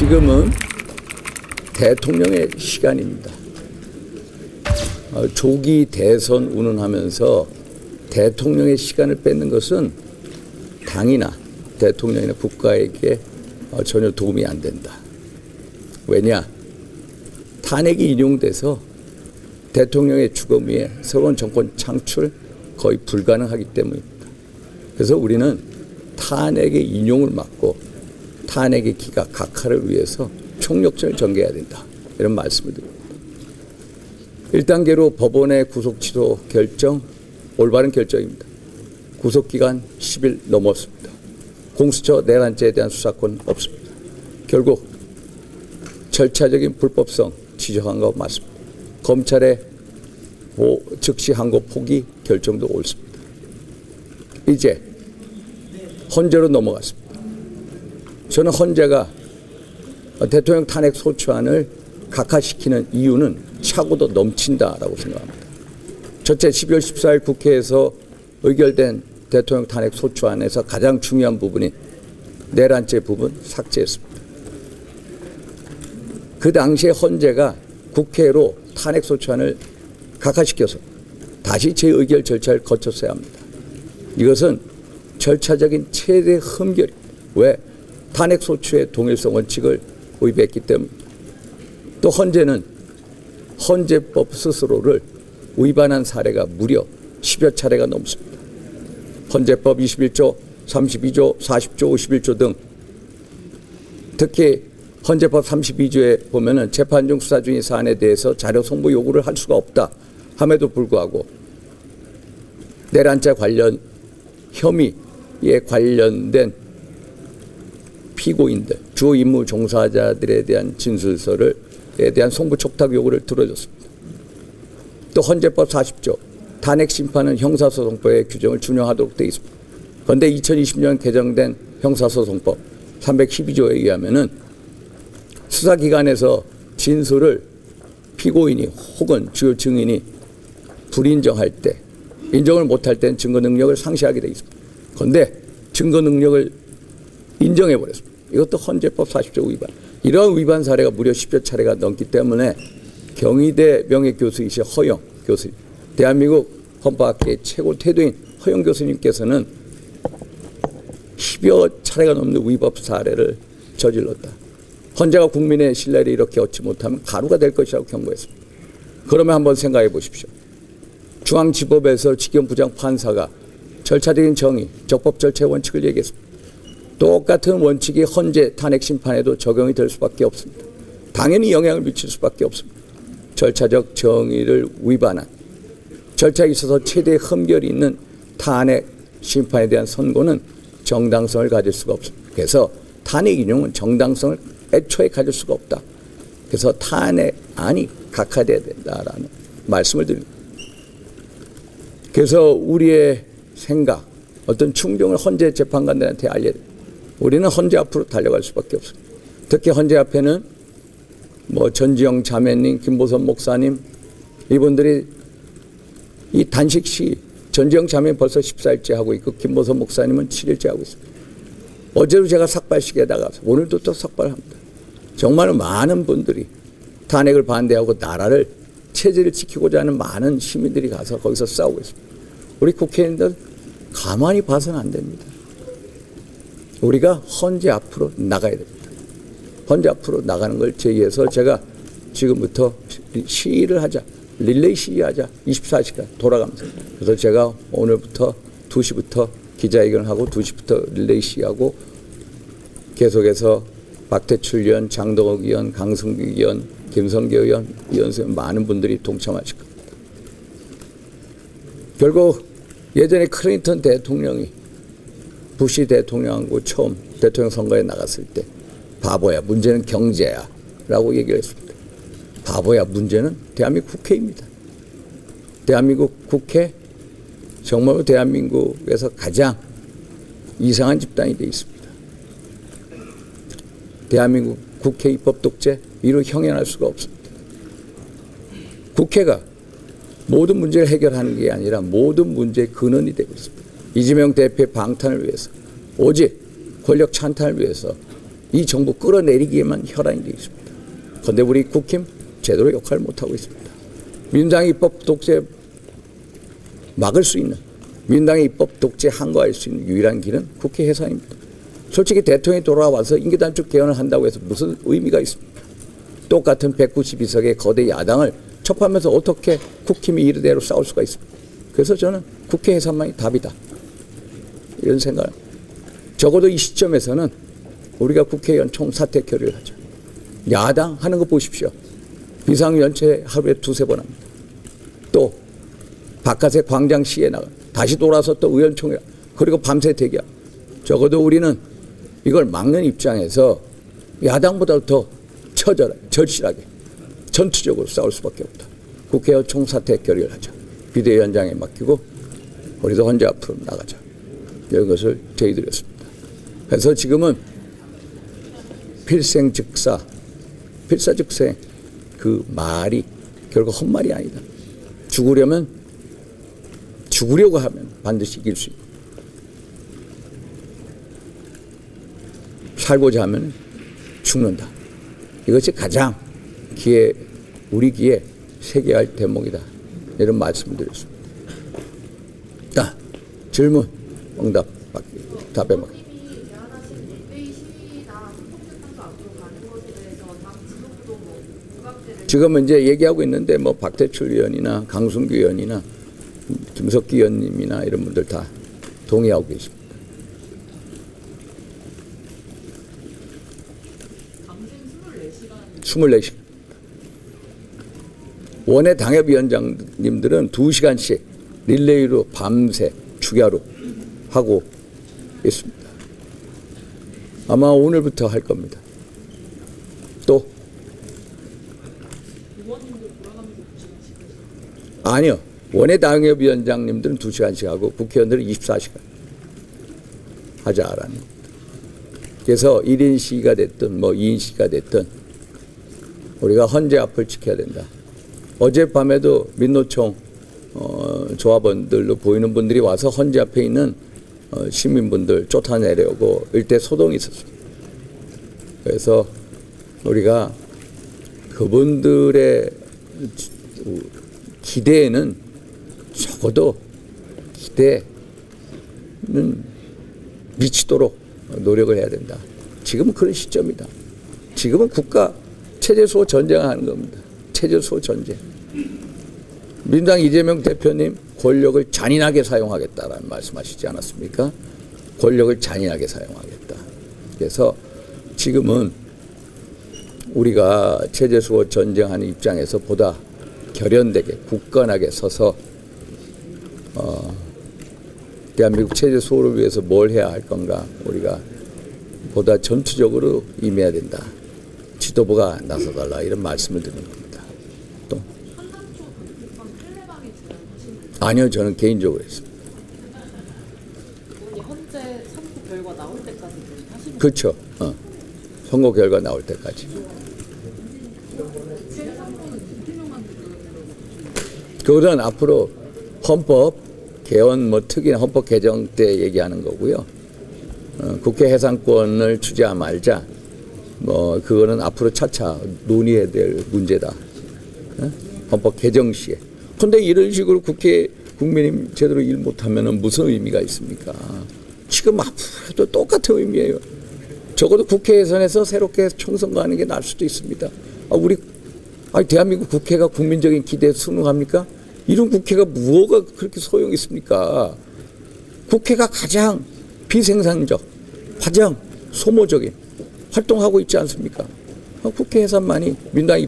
지금은 대통령의 시간입니다. 조기 대선 운운하면서 대통령의 시간을 뺏는 것은 당이나 대통령이나 국가에게 전혀 도움이 안 된다. 왜냐? 탄핵이 인용돼서 대통령의 주거 위에 새로운 정권 창출 거의 불가능하기 때문입니다. 그래서 우리는 탄핵의 인용을 막고 탄핵의 기각 각하를 위해서 총력전을 전개해야 된다. 이런 말씀을 드립니다. 1단계로 법원의 구속 취소 결정, 올바른 결정입니다. 구속기간 10일 넘었습니다. 공수처 내란죄에 대한 수사권 없습니다. 결국 절차적인 불법성 지적한 거 맞습니다. 검찰의 즉시 항고 포기 결정도 옳습니다. 이제 헌재로 넘어갔습니다. 저는 헌재가 대통령 탄핵 소추안을 각하시키는 이유는 차고도 넘친다라고 생각합니다. 첫째, 12월 14일 국회에서 의결된 대통령 탄핵 소추안에서 가장 중요한 부분인 내란죄 부분 삭제했습니다. 그 당시에 헌재가 국회로 탄핵 소추안을 각하시켜서 다시 재의결 절차를 거쳤어야 합니다. 이것은 절차적인 최대 흠결입니다. 왜? 탄핵 소추의 동일성 원칙을 위배했기 때문입니다. 또 헌재는 헌재법 스스로를 위반한 사례가 무려 10여 차례가 넘습니다. 헌재법 21조, 32조, 40조, 51조 등 특히 헌재법 32조에 보면은 재판 중 수사 중인 사안에 대해서 자료 송부 요구를 할 수가 없다 함에도 불구하고 내란죄 관련 혐의에 관련된 피고인들, 주요 임무 종사자들에 대한 진술서에 대한 송부 촉탁 요구를 들어줬습니다. 또 헌재법 40조, 탄핵 심판은 형사소송법의 규정을 준용하도록 되어 있습니다. 그런데 2020년 개정된 형사소송법 312조에 의하면은 수사기관에서 진술을 피고인이 혹은 주요 증인이 불인정할 때, 인정을 못할 때는 증거 능력을 상실하게 되어 있습니다. 그런데 증거 능력을 인정해버렸습니다. 이것도 헌재법 40조 위반. 이러한 위반 사례가 무려 10여 차례가 넘기 때문에 경희대 명예교수이신 허영 교수님, 대한민국 헌법학계의 최고 태도인 허영 교수님께서는 10여 차례가 넘는 위법 사례를 저질렀다. 헌재가 국민의 신뢰를 이렇게 얻지 못하면 가루가 될 것이라고 경고했습니다. 그러면 한번 생각해 보십시오. 중앙지법에서 직경 부장 판사가 절차적인 정의, 적법 절차의 원칙을 얘기했습니다. 똑같은 원칙이 헌재 탄핵 심판에도 적용이 될 수밖에 없습니다. 당연히 영향을 미칠 수밖에 없습니다. 절차적 정의를 위반한, 절차에 있어서 최대의 흠결이 있는 탄핵 심판에 대한 선고는 정당성을 가질 수가 없습니다. 그래서 탄핵 인용은 정당성을 애초에 가질 수가 없다. 그래서 탄핵안이 각하돼야 된다라는 말씀을 드립니다. 그래서 우리의 생각, 어떤 충정을 헌재 재판관들한테 알려야 됩니다. 우리는 헌재 앞으로 달려갈 수밖에 없습니다. 특히 헌재 앞에는 전지영 자매님, 김보선 목사님, 이분들이 이 단식 시위, 전지영 자매는 벌써 14일째 하고 있고 김보선 목사님은 7일째 하고 있습니다. 어제도 제가 삭발식에 나가서 오늘도 또 삭발합니다. 정말 많은 분들이 탄핵을 반대하고 나라를, 체제를 지키고자 하는 많은 시민들이 가서 거기서 싸우고 있습니다. 우리 국회의원들 가만히 봐서는 안 됩니다. 우리가 헌재 앞으로 나가야 됩니다. 헌재 앞으로 나가는 걸 제기해서 제가 지금부터 시위를 하자, 릴레이 시위하자, 24시간 돌아가면서. 그래서 제가 오늘부터 2시부터 기자회견을 하고 2시부터 릴레이 시위하고 계속해서 박태출 의원, 장동혁 의원, 강승규 의원, 김성계 의원, 이현수 많은 분들이 동참하실 겁니다. 결국 예전에 클린턴 대통령이 부시 대통령하고 처음 대통령 선거에 나갔을 때 바보야, 문제는 경제야 라고 얘기를 했습니다. 바보야, 문제는 대한민국 국회입니다. 대한민국 국회, 정말로 대한민국에서 가장 이상한 집단이 되어 있습니다. 대한민국 국회 입법 독재, 이로 형연할 수가 없습니다. 국회가 모든 문제를 해결하는 게 아니라 모든 문제의 근원이 되고 있습니다. 이재명 대표의 방탄을 위해서, 오직 권력 찬탄을 위해서 이 정부 끌어내리기에만 혈안이 되어 있습니다. 그런데 우리 국힘 제대로 역할을 못하고 있습니다. 민주당의 입법 독재 막을 수 있는, 민주당의 입법 독재 항거할 수 있는 유일한 길은 국회 해산입니다. 솔직히 대통령이 돌아와서 임기단축 개헌을 한다고 해서 무슨 의미가 있습니까? 똑같은 192석의 거대 야당을 첩하면서 어떻게 국힘이 이르대로 싸울 수가 있습니까? 그래서 저는 국회 해산만이 답이다, 이런 생각을. 적어도 이 시점에서는 우리가 국회의원 총사퇴 결의를 하자. 야당 하는 거 보십시오. 비상연체 하루에 2-3번 합니다. 또 바깥에 광장 시위에 나가 다시 돌아서 또 의원총회, 그리고 밤새 대기하고. 적어도 우리는 이걸 막는 입장에서 야당보다 더 절실하게 전투적으로 싸울 수밖에 없다. 국회의원 총사퇴 결의를 하자. 비대위원장에 맡기고 우리도 혼자 앞으로 나가자, 이런 것을 제의드렸습니다. 그래서 지금은 필생즉사, 필사즉생, 그 말이 결국 헛말이 아니다. 죽으려고 하면 반드시 이길 수 있고, 살고자 하면 죽는다. 이것이 가장 우리 귀에 새겨야 할 대목이다, 이런 말씀을 드렸습니다. 자, 질문, 응답, 답해 봐. 지금 이제 얘기하고 있는데 뭐 박대출 의원이나 강승규 의원이나 김석기 의원님이나 이런 분들 다 동의하고 계십니다. 24시간. 원외 당협위원장님들은 2시간씩 릴레이로 밤새 축야로 하고 있습니다. 아마 오늘부터 할 겁니다. 또 아니요. 원외 당협위원장님들은 2시간씩 하고 국회의원들은 24시간 하자라는. 그래서 1인 시위가 됐든 뭐 2인 시위가 됐든 우리가 헌재 앞을 지켜야 된다. 어젯밤에도 민노총 조합원들로 보이는 분들이 와서 헌재 앞에 있는 시민분들 쫓아내려고 일대 소동이 있었습니다. 그래서 우리가 그분들의 기대에는 적어도 기대는 미치도록 노력을 해야 된다. 지금은 그런 시점이다. 지금은 국가 체제수호 전쟁하는 겁니다. 체제수호 전쟁. 민주당 이재명 대표님 권력을 잔인하게 사용하겠다라는 말씀하시지 않았습니까? 권력을 잔인하게 사용하겠다. 그래서 지금은 우리가 체제수호 전쟁하는 입장에서 보다 결연되게 굳건하게 서서 대한민국 체제 수호를 위해서 뭘 해야 할 건가, 우리가 보다 전투적으로 임해야 된다. 지도부가 나서달라, 이런 말씀을 드리는 겁니다. 또 아니요, 저는 개인적으로 했습니다. 현재 선거 결과 나올 때까지 하시는 그렇죠. 선거 결과 나올 때까지. 그것은 앞으로 헌법 개헌 특이나 헌법 개정 때 얘기하는 거고요. 국회 해산권을 주자 말자, 뭐 그거는 앞으로 차차 논의해야 될 문제다. 헌법 개정 시에. 그런데 이런 식으로 국민이 제대로 일 못하면 무슨 의미가 있습니까? 지금 앞으로도 똑같은 의미예요. 적어도 국회 예산에서 새롭게 총선거 하는 게 나을 수도 있습니다. 대한민국 국회가 국민적인 기대에 순응합니까? 이런 국회가 뭐가 그렇게 소용이 있습니까? 국회가 가장 비생산적, 가장 소모적인 활동하고 있지 않습니까? 국회 예산만이 민당이